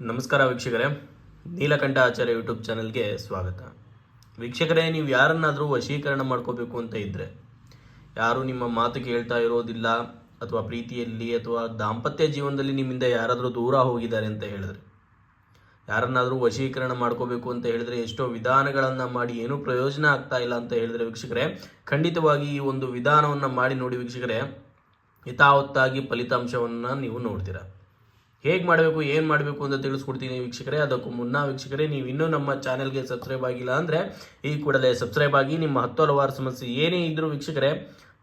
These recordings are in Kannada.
ನಮಸ್ಕಾರ ವೀಕ್ಷಕರೇ, ನೀಲಕಂಠ ಆಚಾರ್ಯ ಯೂಟ್ಯೂಬ್ ಚಾನಲ್ಗೆ ಸ್ವಾಗತ. ವೀಕ್ಷಕರೇ, ನೀವು ಯಾರನ್ನಾದರೂ ವಶೀಕರಣ ಮಾಡ್ಕೋಬೇಕು ಅಂತ ಇದ್ದರೆ, ಯಾರು ನಿಮ್ಮ ಮಾತು ಕೇಳ್ತಾ ಇರೋದಿಲ್ಲ ಅಥವಾ ಪ್ರೀತಿಯಲ್ಲಿ ಅಥವಾ ದಾಂಪತ್ಯ ಜೀವನದಲ್ಲಿ ನಿಮ್ಮಿಂದ ಯಾರಾದರೂ ದೂರ ಹೋಗಿದ್ದಾರೆ ಅಂತ ಹೇಳಿದ್ರೆ, ಯಾರನ್ನಾದರೂ ವಶೀಕರಣ ಮಾಡ್ಕೋಬೇಕು ಅಂತ ಹೇಳಿದ್ರೆ ಎಷ್ಟೋ ವಿಧಾನಗಳನ್ನು ಮಾಡಿ ಏನೂ ಪ್ರಯೋಜನ ಆಗ್ತಾ ಇಲ್ಲ ಅಂತ ಹೇಳಿದ್ರೆ ವೀಕ್ಷಕರೇ, ಖಂಡಿತವಾಗಿ ಈ ಒಂದು ವಿಧಾನವನ್ನು ಮಾಡಿ ನೋಡಿ ವೀಕ್ಷಕರೇ, ಯಥಾವತ್ತಾಗಿ ಫಲಿತಾಂಶವನ್ನು ನೀವು ನೋಡ್ತೀರಾ. ಹೇಗೆ ಮಾಡಬೇಕು, ಏನು ಮಾಡಬೇಕು ಅಂತ ತಿಳಿಸ್ಕೊಡ್ತೀನಿ ವೀಕ್ಷಕರೇ. ಅದಕ್ಕೂ ಮುನ್ನ ವೀಕ್ಷಕರೇ, ನೀವು ಇನ್ನೂ ನಮ್ಮ ಚಾನೆಲ್ಗೆ ಸಬ್ಸ್ಕ್ರೈಬ್ ಆಗಿಲ್ಲ ಅಂದರೆ ಈ ಕೂಡಲೇ ಸಬ್ಸ್ಕ್ರೈಬ್ ಆಗಿ. ನಿಮ್ಮ ಹಲವಾರು ಸಮಸ್ಯೆ ಏನೇ ಇದ್ದರೂ ವೀಕ್ಷಕರೇ,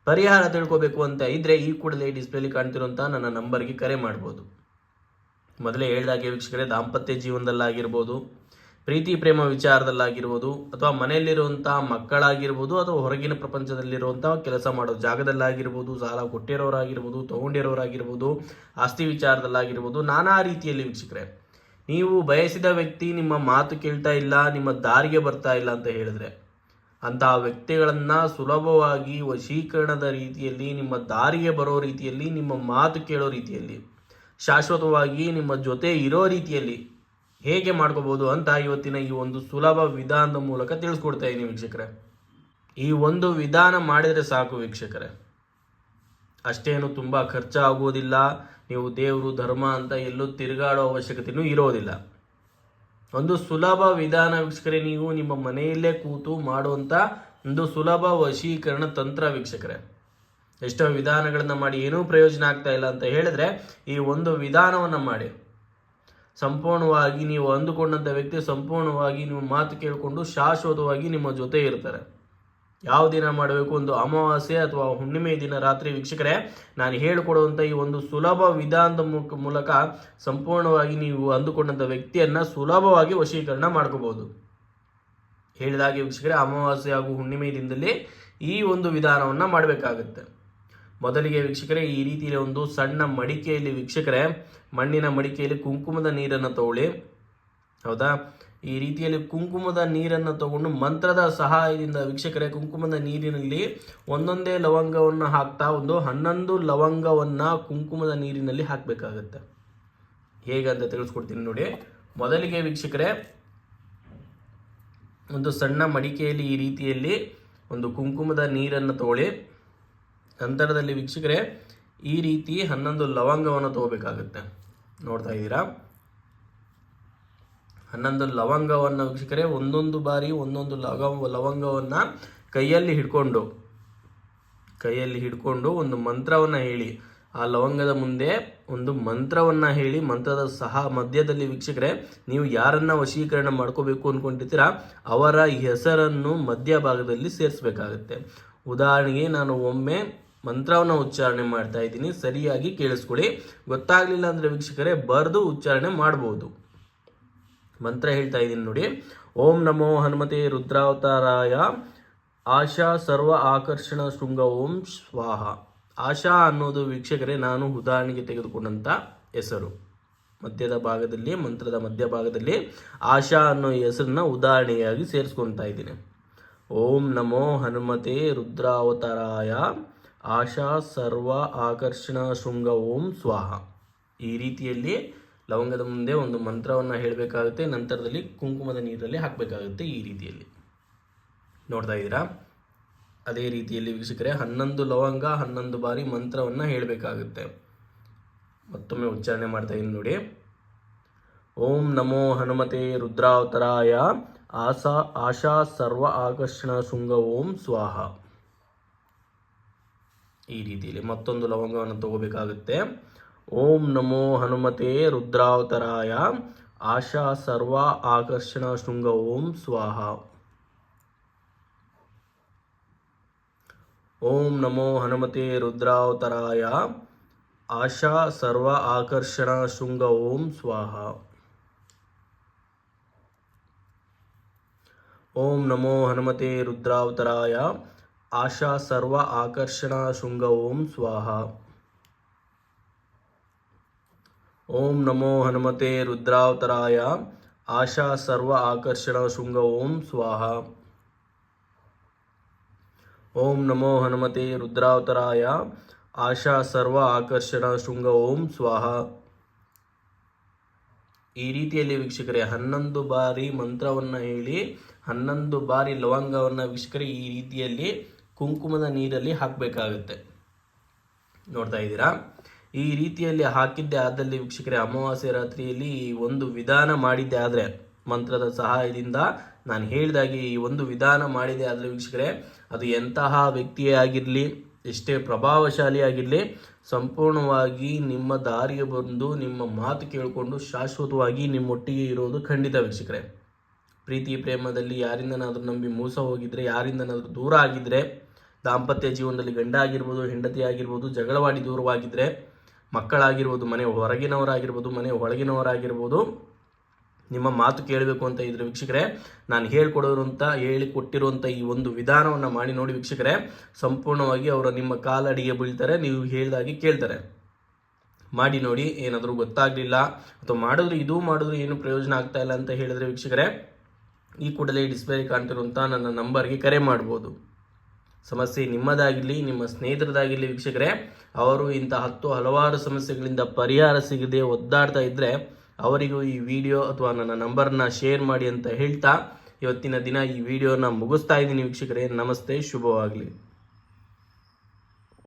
ಪರಿಹಾರ ತಿಳ್ಕೋಬೇಕು ಅಂತ ಇದ್ದರೆ ಈ ಕೂಡಲೇ ಡಿಸ್ಪ್ಲೇಲಿ ಕಾಣ್ತಿರೋಂಥ ನನ್ನ ನಂಬರ್ಗೆ ಕರೆ ಮಾಡ್ಬೋದು. ಮೊದಲೇ ಹೇಳಿದಾಗೆ ವೀಕ್ಷಕರೇ, ದಾಂಪತ್ಯ ಜೀವನದಲ್ಲಾಗಿರ್ಬೋದು, ಪ್ರೀತಿ ಪ್ರೇಮ ವಿಚಾರದಲ್ಲಾಗಿರ್ಬೋದು, ಅಥವಾ ಮನೆಯಲ್ಲಿರುವಂಥ ಮಕ್ಕಳಾಗಿರ್ಬೋದು, ಅಥವಾ ಹೊರಗಿನ ಪ್ರಪಂಚದಲ್ಲಿರುವಂಥ ಕೆಲಸ ಮಾಡೋ ಜಾಗದಲ್ಲಾಗಿರ್ಬೋದು, ಸಾಲ ಕೊಟ್ಟಿರೋರಾಗಿರ್ಬೋದು, ತೊಗೊಂಡಿರೋರಾಗಿರ್ಬೋದು, ಆಸ್ತಿ ವಿಚಾರದಲ್ಲಾಗಿರ್ಬೋದು, ನಾನಾ ರೀತಿಯಲ್ಲಿ ವೀಕ್ಷಕರೇ, ನೀವು ಬಯಸಿದ ವ್ಯಕ್ತಿ ನಿಮ್ಮ ಮಾತು ಕೇಳ್ತಾ ಇಲ್ಲ, ನಿಮ್ಮ ದಾರಿಗೆ ಬರ್ತಾ ಇಲ್ಲ ಅಂತ ಹೇಳಿದ್ರೆ, ಅಂತಹ ವ್ಯಕ್ತಿಗಳನ್ನು ಸುಲಭವಾಗಿ ವಶೀಕರಣದ ರೀತಿಯಲ್ಲಿ, ನಿಮ್ಮ ದಾರಿಗೆ ಬರೋ ರೀತಿಯಲ್ಲಿ, ನಿಮ್ಮ ಮಾತು ಕೇಳೋ ರೀತಿಯಲ್ಲಿ, ಶಾಶ್ವತವಾಗಿ ನಿಮ್ಮ ಜೊತೆ ಇರೋ ರೀತಿಯಲ್ಲಿ ಹೇಗೆ ಮಾಡ್ಕೋಬಹುದು ಅಂತ ಇವತ್ತಿನ ಈ ಒಂದು ಸುಲಭ ವಿಧಾನದ ಮೂಲಕ ತಿಳಿಸ್ಕೊಡ್ತಾ ಇದ್ದೀನಿ ವೀಕ್ಷಕರೇ. ಈ ಒಂದು ವಿಧಾನ ಮಾಡಿದರೆ ಸಾಕು ವೀಕ್ಷಕರೇ, ಅಷ್ಟೇನು ತುಂಬ ಖರ್ಚಾಗೋದಿಲ್ಲ. ನೀವು ದೇವರು ಧರ್ಮ ಅಂತ ಎಲ್ಲೂ ತಿರುಗಾಡೋ ಅವಶ್ಯಕತೆಯೂ ಇರೋದಿಲ್ಲ. ಒಂದು ಸುಲಭ ವಿಧಾನ ವೀಕ್ಷಕರೇ, ನೀವು ನಿಮ್ಮ ಮನೆಯಲ್ಲೇ ಕೂತು ಮಾಡುವಂಥ ಒಂದು ಸುಲಭ ವಶೀಕರಣ ತಂತ್ರ ವೀಕ್ಷಕರೇ. ಎಷ್ಟೋ ವಿಧಾನಗಳನ್ನು ಮಾಡಿ ಏನೂ ಪ್ರಯೋಜನ ಆಗ್ತಾ ಇಲ್ಲ ಅಂತ ಹೇಳಿದ್ರೆ, ಈ ಒಂದು ವಿಧಾನವನ್ನು ಮಾಡಿ ಸಂಪೂರ್ಣವಾಗಿ ನೀವು ಅಂದುಕೊಂಡಂಥ ವ್ಯಕ್ತಿ ಸಂಪೂರ್ಣವಾಗಿ ನಿಮ್ಮ ಮಾತು ಕೇಳಿಕೊಂಡು ಶಾಶ್ವತವಾಗಿ ನಿಮ್ಮ ಜೊತೆ ಇರ್ತಾರೆ. ಯಾವ ದಿನ ಮಾಡಬೇಕು, ಒಂದು ಅಮಾವಾಸ್ಯೆ ಅಥವಾ ಹುಣ್ಣಿಮೆ ದಿನ ರಾತ್ರಿ ವೀಕ್ಷಕರೇ, ನಾನು ಹೇಳಿಕೊಡುವಂಥ ಈ ಒಂದು ಸುಲಭ ವಿಧಾನದ ಮೂಲಕ ಸಂಪೂರ್ಣವಾಗಿ ನೀವು ಅಂದುಕೊಂಡಂಥ ವ್ಯಕ್ತಿಯನ್ನು ಸುಲಭವಾಗಿ ವಶೀಕರಣ ಮಾಡ್ಕೋಬಹುದು. ಹೇಳಿದಾಗೆ ವೀಕ್ಷಕರೇ, ಅಮಾವಾಸ್ಯೆ ಹಾಗೂ ಹುಣ್ಣಿಮೆ ದಿನದಲ್ಲಿ ಈ ಒಂದು ವಿಧಾನವನ್ನು ಮಾಡಬೇಕಾಗುತ್ತೆ. ಮೊದಲಿಗೆ ವೀಕ್ಷಕರೇ, ಈ ರೀತಿಯಲ್ಲಿ ಒಂದು ಸಣ್ಣ ಮಡಿಕೆಯಲ್ಲಿ ವೀಕ್ಷಕರೇ, ಮಣ್ಣಿನ ಮಡಿಕೆಯಲ್ಲಿ ಕುಂಕುಮದ ನೀರನ್ನು ತಗೊಳ್ಳಿ. ಹೌದಾ, ಈ ರೀತಿಯಲ್ಲಿ ಕುಂಕುಮದ ನೀರನ್ನು ತಗೊಂಡು ಮಂತ್ರದ ಸಹಾಯದಿಂದ ವೀಕ್ಷಕರೇ, ಕುಂಕುಮದ ನೀರಿನಲ್ಲಿ ಒಂದೊಂದೇ ಲವಂಗವನ್ನು ಹಾಕ್ತಾ 11 ಲವಂಗವನ್ನು ಕುಂಕುಮದ ನೀರಿನಲ್ಲಿ ಹಾಕಬೇಕಾಗತ್ತೆ. ಹೇಗಂತ ತಿಳಿಸ್ಕೊಡ್ತೀನಿ ನೋಡಿ. ಮೊದಲಿಗೆ ವೀಕ್ಷಕರೇ, ಒಂದು ಸಣ್ಣ ಮಡಿಕೆಯಲ್ಲಿ ಈ ರೀತಿಯಲ್ಲಿ ಒಂದು ಕುಂಕುಮದ ನೀರನ್ನು ತಗೊಳ್ಳಿ. ನಂತರದಲ್ಲಿ ವೀಕ್ಷಕರೇ, ಈ ರೀತಿ 11 ಲವಂಗವನ್ನು ತಗೋಬೇಕಾಗುತ್ತೆ. ನೋಡ್ತಾ ಇದ್ದೀರಾ, 11 ಲವಂಗವನ್ನು ವೀಕ್ಷಕರೇ ಒಂದೊಂದು ಬಾರಿ ಒಂದೊಂದು ಲವಂಗವನ್ನು ಕೈಯಲ್ಲಿ ಹಿಡ್ಕೊಂಡು ಒಂದು ಮಂತ್ರವನ್ನು ಹೇಳಿ. ಆ ಲವಂಗದ ಮುಂದೆ ಒಂದು ಮಂತ್ರವನ್ನು ಹೇಳಿ, ಮಂತ್ರದ ಮಧ್ಯದಲ್ಲಿ ವೀಕ್ಷಕರೇ, ನೀವು ಯಾರನ್ನ ವಶೀಕರಣ ಮಾಡ್ಕೋಬೇಕು ಅಂದ್ಕೊಂಡಿರ್ತೀರಾ ಅವರ ಹೆಸರನ್ನು ಮಧ್ಯಭಾಗದಲ್ಲಿ ಸೇರಿಸಬೇಕಾಗುತ್ತೆ. ಉದಾಹರಣೆಗೆ, ನಾನು ಒಮ್ಮೆ ಮಂತ್ರವನ್ನು ಉಚ್ಚಾರಣೆ ಮಾಡ್ತಾ ಇದ್ದೀನಿ, ಸರಿಯಾಗಿ ಕೇಳಿಸ್ಕೊಳ್ಳಿ. ಗೊತ್ತಾಗಲಿಲ್ಲ ಅಂದರೆ ವೀಕ್ಷಕರೇ ಬರೆದು ಉಚ್ಚಾರಣೆ ಮಾಡ್ಬೋದು. ಮಂತ್ರ ಹೇಳ್ತಾ ಇದ್ದೀನಿ ನೋಡಿ. ಓಂ ನಮೋ ಹನುಮತೆ ರುದ್ರಾವತಾರಾಯ ಆಶಾ ಸರ್ವ ಆಕರ್ಷಣ ಶೃಂಗ ಓಂ ಸ್ವಾಹ. ಆಶಾ ಅನ್ನೋದು ವೀಕ್ಷಕರೇ ನಾನು ಉದಾಹರಣೆಗೆ ತೆಗೆದುಕೊಂಡಂಥ ಹೆಸರು. ಮಧ್ಯದ ಭಾಗದಲ್ಲಿ, ಮಂತ್ರದ ಮಧ್ಯಭಾಗದಲ್ಲಿ ಆಶಾ ಅನ್ನೋ ಹೆಸರನ್ನ ಉದಾಹರಣೆಯಾಗಿ ಸೇರಿಸ್ಕೊತಾ ಇದ್ದೀನಿ. ಓಂ ನಮೋ ಹನುಮತೆ ರುದ್ರಾವತಾರಾಯ ಆಶಾ ಸರ್ವ ಆಕರ್ಷಣ ಶೃಂಗ ಓಂ ಸ್ವಾಹ. ಈ ರೀತಿಯಲ್ಲಿ ಲವಂಗದ ಮುಂದೆ ಒಂದು ಮಂತ್ರವನ್ನು ಹೇಳಬೇಕಾಗುತ್ತೆ. ನಂತರದಲ್ಲಿ ಕುಂಕುಮದ ನೀರಲ್ಲಿ ಹಾಕಬೇಕಾಗುತ್ತೆ. ಈ ರೀತಿಯಲ್ಲಿ ನೋಡ್ತಾ ಇದ್ದೀರಾ. ಅದೇ ರೀತಿಯಲ್ಲಿ ವೀಕ್ಷಕರೇ 11 ಲವಂಗ 11 ಬಾರಿ ಮಂತ್ರವನ್ನು ಹೇಳಬೇಕಾಗುತ್ತೆ. ಮತ್ತೊಮ್ಮೆ ಉಚ್ಚಾರಣೆ ಮಾಡ್ತಾ ಇದ್ದೀನಿ ನೋಡಿ. ಓಂ ನಮೋ ಹನುಮತೆ ರುದ್ರಾವತಾರಾಯ ಆಶಾ ಸರ್ವ ಆಕರ್ಷಣ ಶೃಂಗ ಓಂ ಸ್ವಾಹ. ಈ ರೀತಿಯಲ್ಲಿ ಮತ್ತೊಂದು ಲವಂಗವನ್ನು ತಗೋಬೇಕಾಗುತ್ತೆ. ಓಂ ನಮೋ ಹನುಮತೆ ರುದ್ರಾವತಾರಾಯ ಆಶಾ ಸರ್ವ ಆಕರ್ಷಣ ಶೃಂಗ ಓಂ ಸ್ವಾಹ. ಓಂ ನಮೋ ಹನುಮತೆ ರುದ್ರಾವತಾರಾಯ ಆಶಾ ಸರ್ವ ಆಕರ್ಷಣ ಶೃಂಗ ಓಂ ಸ್ವಾಹ. ಓಂ ನಮೋ ಹನುಮತೆ ರುದ್ರಾವತಾರಾಯ ಆಶಾ ಸರ್ವ ಆಕರ್ಷಣ ಶೃಂಗ ಓಂ ಸ್ವಾಹ. ಓಂ ನಮೋ ಹನುಮತೆ ರುದ್ರಾವತಾರಾಯ ಆಶಾ ಸರ್ವ ಆಕರ್ಷಣ ಶೃಂಗ ಓಂ ಸ್ವಾಹ. ಓಂ ನಮೋ ಹನುಮತೆ ರುದ್ರಾವತಾರಾಯ ಆಶಾ ಸರ್ವ ಆಕರ್ಷಣ ಶೃಂಗ ಓಂ ಸ್ವಾಹ. ಈ ರೀತಿಯಲ್ಲಿ ವೀಕ್ಷಕರೇ 11 ಬಾರಿ ಮಂತ್ರವನ್ನು ಹೇಳಿ 11 ಬಾರಿ ಲವಂಗವನ್ನು ವೀಕ್ಷಕರೇ ಈ ರೀತಿಯಲ್ಲಿ ಕುಂಕುಮದ ನೀರಲ್ಲಿ ಹಾಕಬೇಕಾಗುತ್ತೆ. ನೋಡ್ತಾ ಇದ್ದೀರಾ? ಈ ರೀತಿಯಲ್ಲಿ ಹಾಕಿದ್ದೆ ಆದಲ್ಲಿ ವೀಕ್ಷಕರೇ ಅಮಾವಾಸ್ಯೆ ರಾತ್ರಿಯಲ್ಲಿ ಈ ಒಂದು ವಿಧಾನ ಮಾಡಿದ್ದೆ ಆದರೆ, ಮಂತ್ರದ ಸಹಾಯದಿಂದ ನಾನು ಹೇಳಿದಾಗೆ ಈ ಒಂದು ವಿಧಾನ ಮಾಡಿದೆ ಆದರೆ ವೀಕ್ಷಕರೇ, ಅದು ಎಂತಹ ವ್ಯಕ್ತಿಯೇ ಆಗಿರಲಿ, ಎಷ್ಟೇ ಪ್ರಭಾವಶಾಲಿ ಆಗಿರಲಿ, ಸಂಪೂರ್ಣವಾಗಿ ನಿಮ್ಮ ದಾರಿಗೆ ಬಂದು ನಿಮ್ಮ ಮಾತು ಕೇಳಿಕೊಂಡು ಶಾಶ್ವತವಾಗಿ ನಿಮ್ಮೊಟ್ಟಿಗೆ ಇರೋದು ಖಂಡಿತ ವೀಕ್ಷಕರೇ. ಪ್ರೀತಿ ಪ್ರೇಮದಲ್ಲಿ ಯಾರಿಂದನಾದರೂ ನಂಬಿ ಮೋಸ ಹೋಗಿದ್ರೆ, ಯಾರಿಂದನಾದರೂ ದೂರ ಆಗಿದ್ರೆ, ದಾಂಪತ್ಯ ಜೀವನದಲ್ಲಿ ಗಂಡ ಆಗಿರ್ಬೋದು, ಹೆಂಡತಿ ಆಗಿರ್ಬೋದು, ಜಗಳವಾಡಿ ದೂರವಾಗಿದ್ದರೆ, ಮಕ್ಕಳಾಗಿರ್ಬೋದು, ಮನೆ ಹೊರಗಿನವರಾಗಿರ್ಬೋದು, ಮನೆ ಒಳಗಿನವರಾಗಿರ್ಬೋದು, ನಿಮ್ಮ ಮಾತು ಕೇಳಬೇಕು ಅಂತ ಇದ್ರೆ ವೀಕ್ಷಕರೇ, ನಾನು ಹೇಳಿಕೊಟ್ಟಿರುವಂಥ ಈ ಒಂದು ವಿಧಾನವನ್ನು ಮಾಡಿ ನೋಡಿ ವೀಕ್ಷಕರೇ. ಸಂಪೂರ್ಣವಾಗಿ ಅವರು ನಿಮ್ಮ ಕಾಲಡಿಗೆ ಬೀಳ್ತಾರೆ, ನೀವು ಹೇಳಿದಾಗೆ ಕೇಳ್ತಾರೆ. ಮಾಡಿ ನೋಡಿ. ಏನಾದರೂ ಗೊತ್ತಾಗಲಿಲ್ಲ ಅಥವಾ ಮಾಡಿದ್ರು ಏನು ಪ್ರಯೋಜನ ಆಗ್ತಾ ಇಲ್ಲ ಅಂತ ಹೇಳಿದ್ರೆ ವೀಕ್ಷಕರೇ, ಈ ಕೂಡಲೇ ಡಿಸ್ಪ್ಲೇ ಕಾಣ್ತಿರುವಂಥ ನನ್ನ ನಂಬರ್ಗೆ ಕರೆ ಮಾಡ್ಬೋದು. ಸಮಸ್ಯೆ ನಿಮ್ಮದಾಗಿರಲಿ, ನಿಮ್ಮ ಸ್ನೇಹಿತರದಾಗಿರಲಿ ವೀಕ್ಷಕರೇ, ಅವರು ಇಂಥ ಹಲವಾರು ಸಮಸ್ಯೆಗಳಿಂದ ಪರಿಹಾರ ಸಿಗದೆ ಒದ್ದಾಡ್ತಾ ಇದ್ದರೆ ಅವರಿಗೂ ಈ ವಿಡಿಯೋ ಅಥವಾ ನನ್ನ ನಂಬರ್ನ ಶೇರ್ ಮಾಡಿ ಅಂತ ಹೇಳ್ತಾ ಇವತ್ತಿನ ದಿನ ಈ ವಿಡಿಯೋನ ಮುಗಿಸ್ತಾ ಇದ್ದೀನಿ ವೀಕ್ಷಕರೇ. ನಮಸ್ತೆ, ಶುಭವಾಗಲಿ.